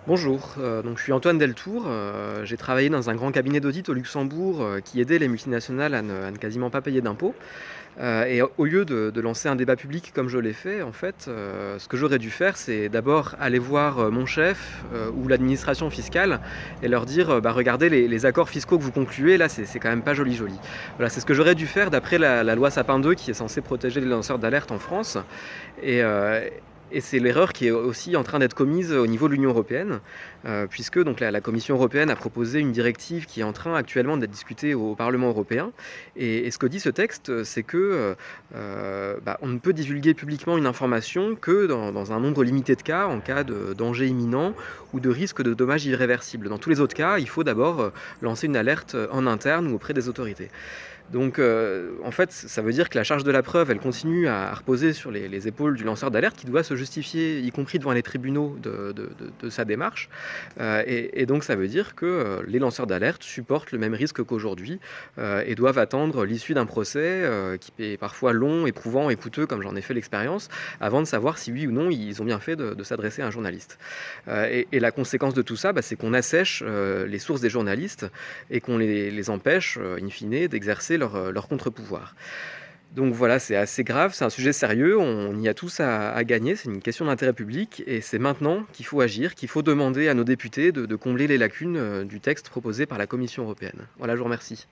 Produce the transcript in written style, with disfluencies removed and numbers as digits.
Bonjour, donc je suis Antoine Deltour, j'ai travaillé dans un grand cabinet d'audit au Luxembourg, qui aidait les multinationales à ne quasiment pas payer d'impôts. Et au lieu de lancer un débat public comme je l'ai fait, en fait, ce que j'aurais dû faire, c'est d'abord aller voir, mon chef, ou l'administration fiscale et leur dire, «Bah, regardez les accords fiscaux que vous concluez là, c'est quand même pas joli, joli». Voilà, c'est ce que j'aurais dû faire d'après la loi Sapin 2 qui est censée protéger les lanceurs d'alerte en France. Et c'est l'erreur qui est aussi en train d'être commise au niveau de l'Union européenne, puisque donc la Commission européenne a proposé une directive qui est en train actuellement d'être discutée au Parlement européen. Et ce que dit ce texte, c'est que bah, on ne peut divulguer publiquement une information que dans un nombre limité de cas, en cas de danger imminent ou de risque de dommages irréversibles. Dans tous les autres cas, il faut d'abord lancer une alerte en interne ou auprès des autorités. Donc, en fait, ça veut dire que la charge de la preuve, elle continue à reposer sur les épaules du lanceur d'alerte qui doit se justifier, y compris devant les tribunaux, de sa démarche. Et donc ça veut dire que les lanceurs d'alerte supportent le même risque qu'aujourd'hui, et doivent attendre l'issue d'un procès qui est parfois long, éprouvant et coûteux, comme j'en ai fait l'expérience, avant de savoir si oui ou non ils ont bien fait de s'adresser à un journaliste. Et la conséquence de tout ça, bah, c'est qu'on assèche les sources des journalistes et qu'on les empêche, in fine, d'exercer leur contre-pouvoir. Donc voilà, c'est assez grave, c'est un sujet sérieux, on y a tous à gagner, c'est une question d'intérêt public et c'est maintenant qu'il faut agir, qu'il faut demander à nos députés de combler les lacunes du texte proposé par la Commission européenne. Voilà, je vous remercie.